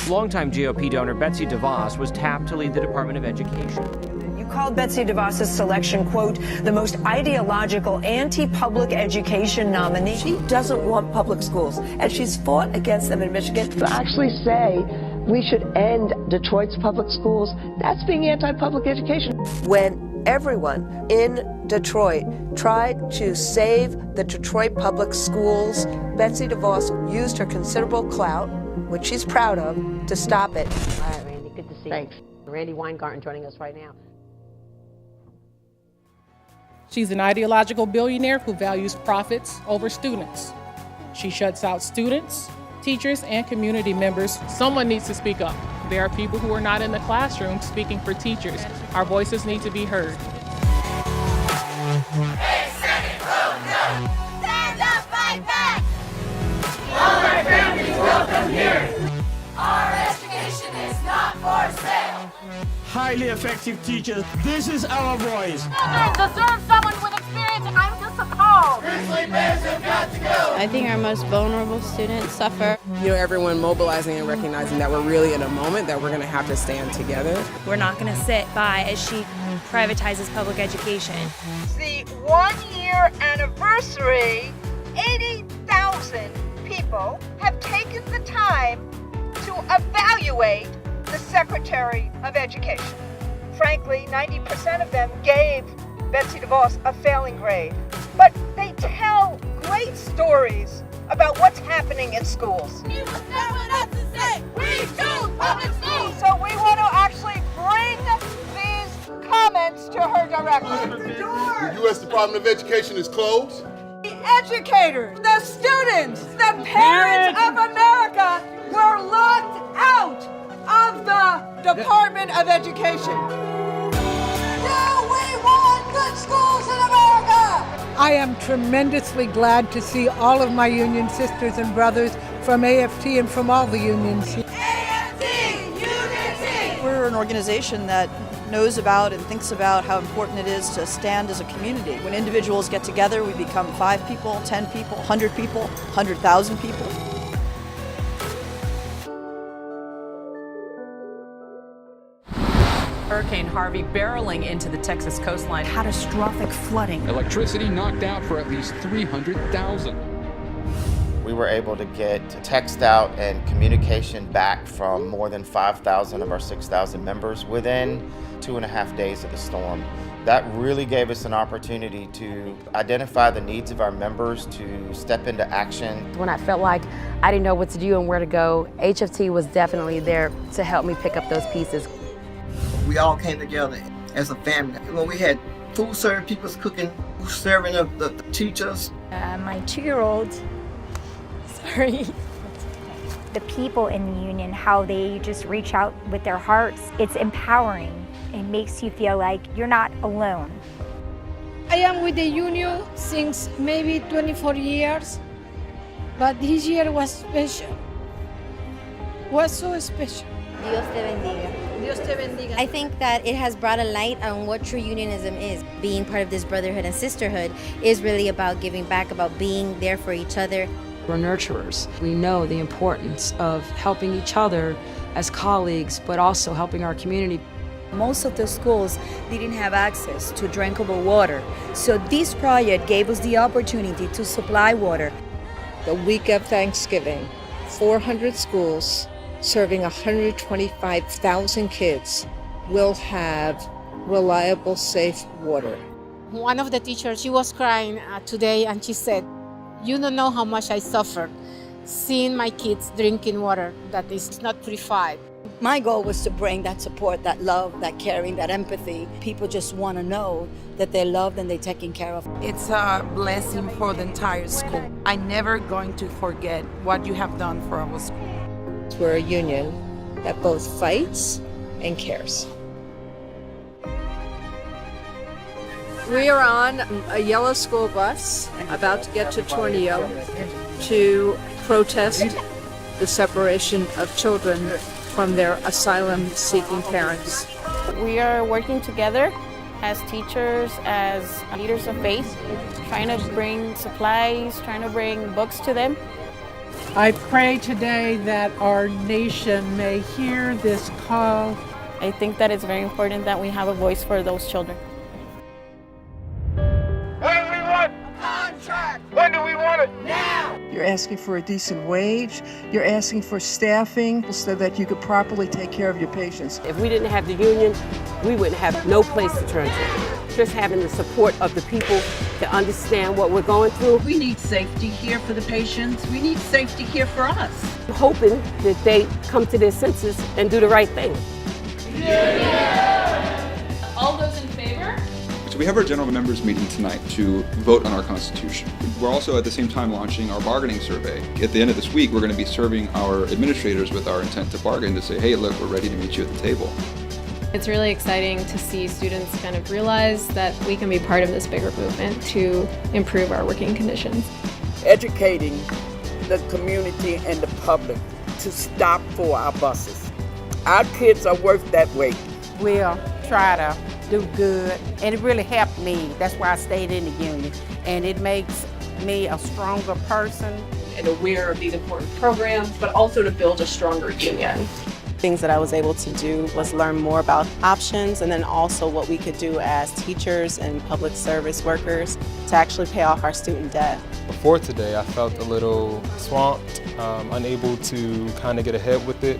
Longtime GOP donor Betsy DeVos was tapped to lead the Department of Education. You called Betsy DeVos's selection, quote, the most ideological anti-public education nominee. She doesn't want public schools, and she's fought against them in Michigan. To actually say we should end Detroit's public schools, that's being anti-public education. When everyone in Detroit tried to save the Detroit public schools, Betsy DeVos used her considerable clout, which she's proud of, to stop it. All right, Randy, good to see you. Thanks. Randy Weingarten joining us right now. She's an ideological billionaire who values profits over students. She shuts out students, teachers, and community members. Someone needs to speak up. There are people who are not in the classroom speaking for teachers. Our voices need to be heard. Stand up, fight back! All our families welcome here. Our education is not for sale. Highly effective teachers, this is our voice. Children deserve someone with experience. I'm just a call. Grizzly bears have got to go. I think our most vulnerable students suffer. You know, everyone mobilizing and recognizing that we're really in a moment that we're going to have to stand together. We're not going to sit by as she privatizes public education. The 1-year anniversary, 80,000 people have taken the time to evaluate the Secretary of Education. Frankly, 90% of them gave Betsy DeVos a failing grade. But they tell great stories about what's happening in schools. You must know what else to say. We choose public schools. So we want to actually bring these comments to her directly. The U.S. Department of Education is closed. The educators, the students, the parents of America were locked out of the Department of Education. Do we want good schools in America? I am tremendously glad to see all of my union sisters and brothers from AFT and from all the unions. AFT, unity! We're an organization that knows about and thinks about how important it is to stand as a community. When individuals get together, we become 5 people, 10 people, 100 people, 100,000 people. Hurricane Harvey barreling into the Texas coastline. Catastrophic flooding. Electricity knocked out for at least 300,000. We were able to get text out and communication back from more than 5,000 of our 6,000 members within 2.5 days of the storm. That really gave us an opportunity to identify the needs of our members, to step into action. When I felt like I didn't know what to do and where to go, HFT was definitely there to help me pick up those pieces. We all came together as a family. When we had food served, people was cooking, serving the teachers. My 2-year-old, sorry. The people in the union, how they just reach out with their hearts, it's empowering. It makes you feel like you're not alone. I am with the union since maybe 24 years, but this year was special. Was so special. Dios te bendiga. Dios te bendiga. I think that it has brought a light on what true unionism is. Being part of this brotherhood and sisterhood is really about giving back, about being there for each other. We're nurturers. We know the importance of helping each other as colleagues, but also helping our community. Most of the schools didn't have access to drinkable water, so this project gave us the opportunity to supply water. The week of Thanksgiving, 400 schools serving 125,000 kids will have reliable, safe water. One of the teachers, she was crying today, and she said, "You don't know how much I suffered seeing my kids drinking water that is not purified." My goal was to bring that support, that love, that caring, that empathy. People just want to know that they're loved and they're taken care of. It's a blessing for the entire school. I'm never going to forget what you have done for our school. We're a union that both fights and cares. We are on a yellow school bus about to get to Tornillo to protest the separation of children from their asylum-seeking parents. We are working together as teachers, as leaders of faith, trying to bring supplies, trying to bring books to them. I pray today that our nation may hear this call. I think that it's very important that we have a voice for those children. When we want a contract. When do we want it? Now. You're asking for a decent wage. You're asking for staffing so that you could properly take care of your patients. If we didn't have the union, we wouldn't have no place to turn to. Just having the support of the people to understand what we're going through. We need safety here for the patients. We need safety here for us. I'm hoping that they come to their senses and do the right thing. Yeah. All those in favor? So we have our general members meeting tonight to vote on our Constitution. We're also at the same time launching our bargaining survey. At the end of this week, we're going to be serving our administrators with our intent to bargain to say, hey, look, we're ready to meet you at the table. It's really exciting to see students kind of realize that we can be part of this bigger movement to improve our working conditions. Educating the community and the public to stop for our buses. Our kids are worth that weight. We'll try to do good, and it really helped me. That's why I stayed in the union, and it makes me a stronger person. And aware of these important programs, but also to build a stronger union. Things that I was able to do was learn more about options and then also what we could do as teachers and public service workers to actually pay off our student debt. Before today, I felt a little swamped, unable to kind of get ahead with it.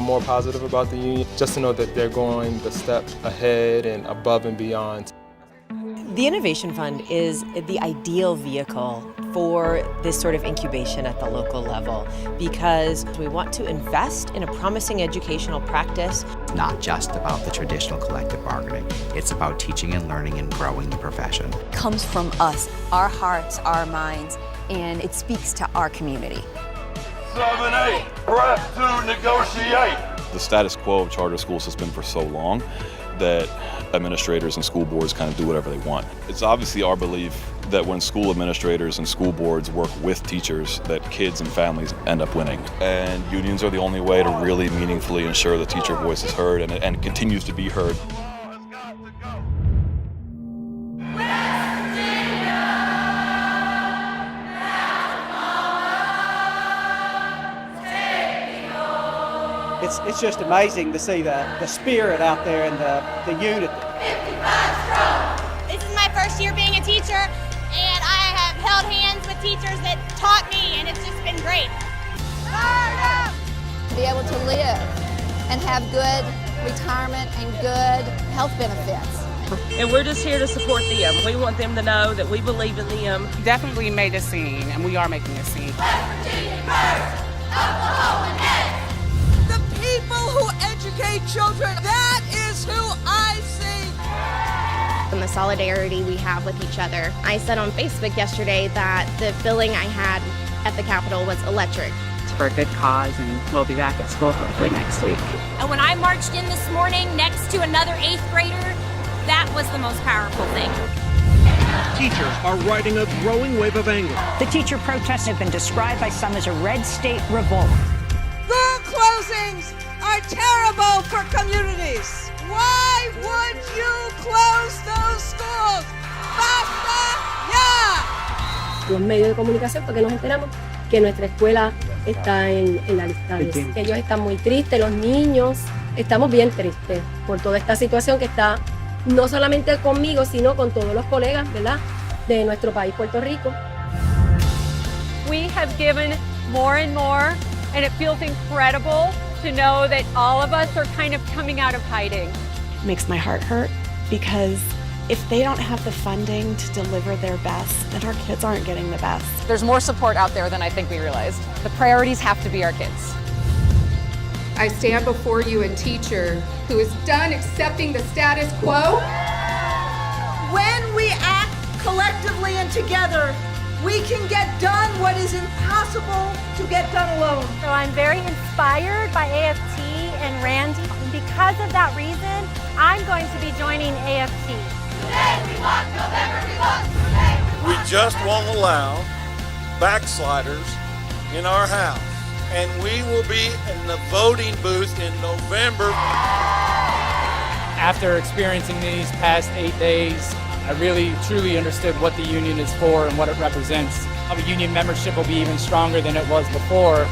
More positive about the union, just to know that they're going the step ahead and above and beyond. The Innovation Fund is the ideal vehicle for this sort of incubation at the local level because we want to invest in a promising educational practice. It's not just about the traditional collective bargaining. It's about teaching and learning and growing the profession. It comes from us, our hearts, our minds, and it speaks to our community. 7-8, prep to negotiate. The status quo of charter schools has been for so long that administrators and school boards kind of do whatever they want. It's obviously our belief that when school administrators and school boards work with teachers, that kids and families end up winning. And unions are the only way to really meaningfully ensure the teacher voice is heard and continues to be heard. It's just amazing to see the spirit out there and the unity. 55 strong. This is my first year being a teacher, and I have held hands with teachers that taught me, and it's just been great. Be able to live and have good retirement and good health benefits. And we're just here to support them. We want them to know that we believe in them. Definitely made a scene, and we are making a scene. West Virginia first, Oklahoma next. The people who educate children, that is who I see. And the solidarity we have with each other. I said on Facebook yesterday that the feeling I had at the Capitol was electric. It's for a good cause, and we'll be back at school hopefully next week. And when I marched in this morning next to another 8th grader, that was the most powerful thing. Teachers are riding a growing wave of anger. The teacher protests have been described by some as a red state revolt. School closings are terrible for communities. Why would you close those schools? ¡Basta ya! Los medios de comunicación, porque nos enteramos que nuestra escuela está en la lista de eso. Ellos están muy tristes, los niños, estamos bien tristes por toda esta situación que está no solamente conmigo, sino con todos los colegas, ¿verdad?, de nuestro país, Puerto Rico. We have given more and more, and it feels incredible to know that all of us are kind of coming out of hiding. It makes my heart hurt because if they don't have the funding to deliver their best, then our kids aren't getting the best. There's more support out there than I think we realized. The priorities have to be our kids. I stand before you a teacher who is done accepting the status quo. When we act collectively and together, we can get done what is impossible to get done alone. So I'm very inspired by AFT and Randy. Because of that reason, I'm going to be joining AFT. Today we walk, November we walk. We just won't allow backsliders in our house. And we will be in the voting booth in November. After experiencing these past 8 days, I really truly understood what the union is for and what it represents. Union membership will be even stronger than it was before.